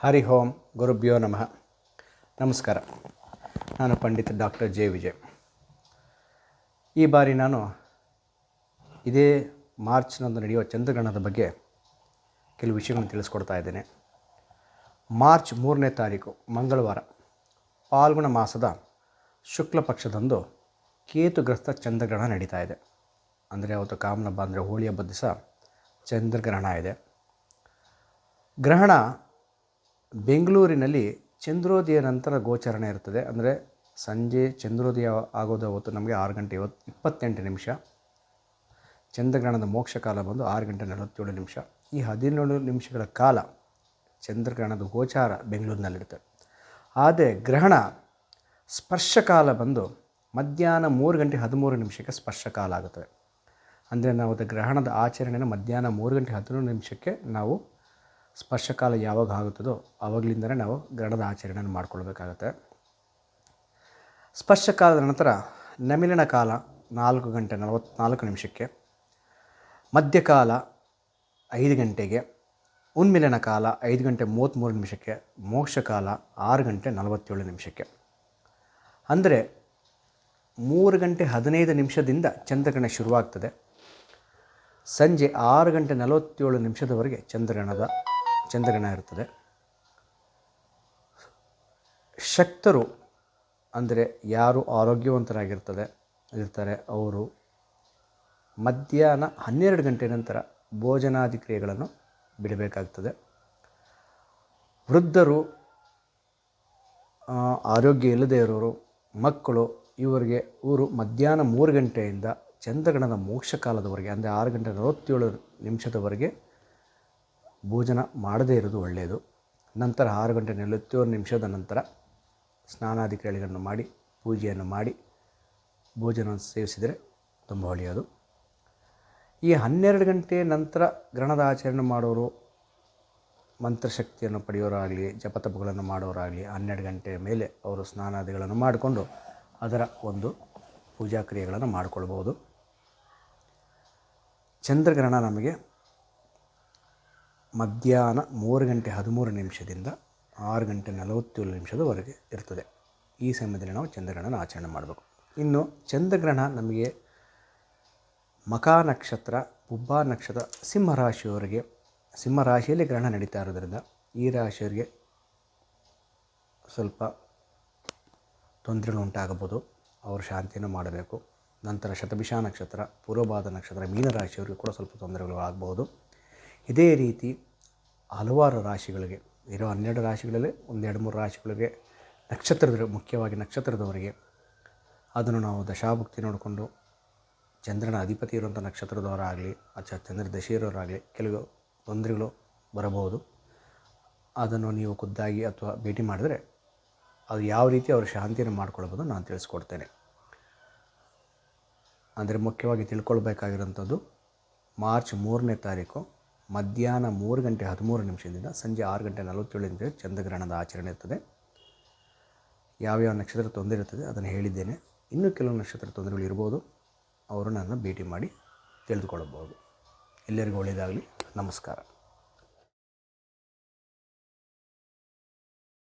ಹರಿ ಓಂ ಗುರುಭ್ಯೋ ನಮಃ. ನಮಸ್ಕಾರ. ನಾನು ಪಂಡಿತ ಡಾಕ್ಟರ್ ಜೆ ವಿಜಯ್. ಈ ಬಾರಿ ನಾನು ಇದೇ ಮಾರ್ಚ್ನಂದು ನಡೆಯುವ ಚಂದ್ರಗ್ರಹಣದ ಬಗ್ಗೆ ಕೆಲವು ವಿಷಯಗಳನ್ನು ತಿಳಿಸ್ಕೊಡ್ತಾ ಇದ್ದೇನೆ. ಮಾರ್ಚ್ 3ನೇ ತಾರೀಕು ಮಂಗಳವಾರ ಫಾಲ್ಗುಣ ಮಾಸದ ಶುಕ್ಲ ಪಕ್ಷದಂದು ಕೇತುಗ್ರಸ್ತ ಚಂದ್ರಗ್ರಹಣ ನಡೀತಾ ಇದೆ. ಅಂದರೆ ಅವತ್ತು ಕಾಮನ ಹಬ್ಬ ಅಂದರೆ ಹೋಳಿ ಹಬ್ಬದ ದಿವಸ ಚಂದ್ರಗ್ರಹಣ ಇದೆ. ಗ್ರಹಣ ಬೆಂಗಳೂರಿನಲ್ಲಿ ಚಂದ್ರೋದಯ ನಂತರ ಗೋಚರಣೆ ಇರ್ತದೆ. ಅಂದರೆ ಸಂಜೆ ಚಂದ್ರೋದಯ ಆಗೋದು ಅವತ್ತು ನಮಗೆ 6:28. ಚಂದ್ರಗ್ರಹಣದ ಮೋಕ್ಷ ಕಾಲ ಬಂದು 6:47. ಈ 17 ನಿಮಿಷಗಳ ಕಾಲ ಚಂದ್ರಗ್ರಹಣದ ಗೋಚಾರ ಬೆಂಗಳೂರಿನಲ್ಲಿರುತ್ತೆ. ಆದರೆ ಗ್ರಹಣ ಸ್ಪರ್ಶಕಾಲ ಬಂದು ಮಧ್ಯಾಹ್ನ 3:13 ಸ್ಪರ್ಶಕಾಲ ಆಗುತ್ತದೆ. ಅಂದರೆ ನಾವು ಗ್ರಹಣದ ಆಚರಣೆಯನ್ನು ಮಧ್ಯಾಹ್ನ 3:13 ನಾವು ಸ್ಪರ್ಶಕಾಲ ಯಾವಾಗ ಆಗುತ್ತದೋ ಆವಾಗಲಿಂದಲೇ ನಾವು ಗ್ರಹಣದ ಆಚರಣೆಯನ್ನು ಮಾಡಿಕೊಳ್ಬೇಕಾಗತ್ತೆ. ಸ್ಪರ್ಶಕಾಲದ ನಂತರ ನಮಿಲನ ಕಾಲ 4:44, ಮಧ್ಯಕಾಲ 5 ಗಂಟೆಗೆ, ಉನ್ಮಿಲನ ಕಾಲ 5:33, ಮೋಕ್ಷಕಾಲ 6:47. ಅಂದರೆ 3:15 ಚಂದ್ರಗ್ರಹಣ ಶುರುವಾಗ್ತದೆ. ಸಂಜೆ 6:47 ಚಂದ್ರಗ್ರಹಣ ಇರ್ತದೆ. ಶಕ್ತರು ಅಂದರೆ ಯಾರು ಆರೋಗ್ಯವಂತರಾಗಿರ್ತಾರೆ ಅವರು ಮಧ್ಯಾಹ್ನ 12 ಗಂಟೆ ನಂತರ ಭೋಜನಾದಿ ಕ್ರಿಯೆಗಳನ್ನು ಬಿಡಬೇಕಾಗ್ತದೆ. ವೃದ್ಧರು, ಆರೋಗ್ಯ ಇಲ್ಲದೇ ಇರೋರು, ಮಕ್ಕಳು ಇವರು ಮಧ್ಯಾಹ್ನ 3 ಗಂಟೆಯಿಂದ ಚಂದ್ರಗ್ರಹಣದ ಮೋಕ್ಷ ಕಾಲದವರೆಗೆ ಅಂದರೆ 6:47 ಭೋಜನ ಮಾಡದೇ ಇರೋದು ಒಳ್ಳೆಯದು. ನಂತರ 6:47 ನಂತರ ಸ್ನಾನಾದಿ ಕ್ರಿಯೆಗಳನ್ನು ಮಾಡಿ ಪೂಜೆಯನ್ನು ಮಾಡಿ ಭೋಜನವನ್ನು ಸೇವಿಸಿದರೆ ತುಂಬ ಒಳ್ಳೆಯದು. ಈ 12 ಗಂಟೆ ನಂತರ ಗ್ರಹಣದ ಆಚರಣೆ ಮಾಡೋರು, ಮಂತ್ರಶಕ್ತಿಯನ್ನು ಪಡೆಯೋರಾಗಲಿ, ಜಪತಪಗಳನ್ನು ಮಾಡೋರಾಗಲಿ 12 ಗಂಟೆಯ ಮೇಲೆ ಅವರು ಸ್ನಾನಾದಿಗಳನ್ನು ಮಾಡಿಕೊಂಡು ಅದರ ಒಂದು ಪೂಜಾ ಕ್ರಿಯೆಗಳನ್ನು ಮಾಡಿಕೊಳ್ಬೋದು. ಚಂದ್ರಗ್ರಹಣ ನಮಗೆ ಮಧ್ಯಾಹ್ನ 3:13 6:47 ಇರ್ತದೆ. ಈ ಸಮಯದಲ್ಲಿ ನಾವು ಚಂದ್ರಗ್ರಹಣ ಆಚರಣೆ ಮಾಡಬೇಕು. ಇನ್ನು ಚಂದ್ರಗ್ರಹಣ ನಮಗೆ ಮಖಾ ನಕ್ಷತ್ರ, ಪುಬ್ಬಾ ನಕ್ಷತ್ರ, ಸಿಂಹರಾಶಿಯಲ್ಲಿ ಗ್ರಹಣ ನಡೀತಾ ಇರೋದ್ರಿಂದ ಈ ರಾಶಿಯವರಿಗೆ ಸ್ವಲ್ಪ ತೊಂದರೆಗಳು ಉಂಟಾಗಬಹುದು. ಅವರು ಶಾಂತಿಯನ್ನು ಮಾಡಬೇಕು. ನಂತರ ಶತಭಿಷ ನಕ್ಷತ್ರ, ಪೂರ್ವಭಾದ ನಕ್ಷತ್ರ, ಮೀನರಾಶಿಯವರಿಗೂ ಕೂಡ ಸ್ವಲ್ಪ ತೊಂದರೆಗಳು ಆಗಬಹುದು. ಇದೇ ರೀತಿ ಹಲವಾರು ರಾಶಿಗಳಿಗೆ ಇರೋ 12 ರಾಶಿಗಳಲ್ಲಿ 1-2-3 ರಾಶಿಗಳಿಗೆ ಮುಖ್ಯವಾಗಿ ನಕ್ಷತ್ರದವರಿಗೆ ಅದನ್ನು ನಾವು ದಶಾಭುಕ್ತಿ ನೋಡಿಕೊಂಡು ಚಂದ್ರನ ಅಧಿಪತಿ ಇರುವಂಥ ನಕ್ಷತ್ರದವರಾಗಲಿ ಅಥವಾ ಚಂದ್ರ ದಶೆ ಇರೋರಾಗಲಿ ಕೆಲವು ತೊಂದರೆಗಳು ಬರಬಹುದು. ಅದನ್ನು ನೀವು ಖುದ್ದಾಗಿ ಅಥವಾ ಭೇಟಿ ಮಾಡಿದರೆ ಅದು ಯಾವ ರೀತಿ ಅವರು ಶಾಂತಿಯನ್ನು ಮಾಡಿಕೊಳ್ಬೋದು ನಾನು ತಿಳಿಸ್ಕೊಡ್ತೇನೆ. ಅಂದರೆ ಮುಖ್ಯವಾಗಿ ತಿಳ್ಕೊಳ್ಬೇಕಾಗಿರೋಂಥದ್ದು ಮಾರ್ಚ್ 3ನೇ ತಾರೀಕು ಮಧ್ಯಾಹ್ನ 3:13 ಸಂಜೆ 6:47 ಚಂದ್ರಗ್ರಹಣದ ಆಚರಣೆ ಇರ್ತದೆ. ಯಾವ್ಯಾವ ನಕ್ಷತ್ರ ತೊಂದರೆ ಇರ್ತದೆ ಅದನ್ನು ಹೇಳಿದ್ದೇನೆ. ಇನ್ನೂ ಕೆಲವು ನಕ್ಷತ್ರ ತೊಂದರೆಗಳು ಇರ್ಬೋದು. ಅವರು ನನ್ನ ಭೇಟಿ ಮಾಡಿ ತಿಳಿದುಕೊಳ್ಳಬಹುದು. ಎಲ್ಲರಿಗೂ ಒಳ್ಳೆಯದಾಗಲಿ. ನಮಸ್ಕಾರ.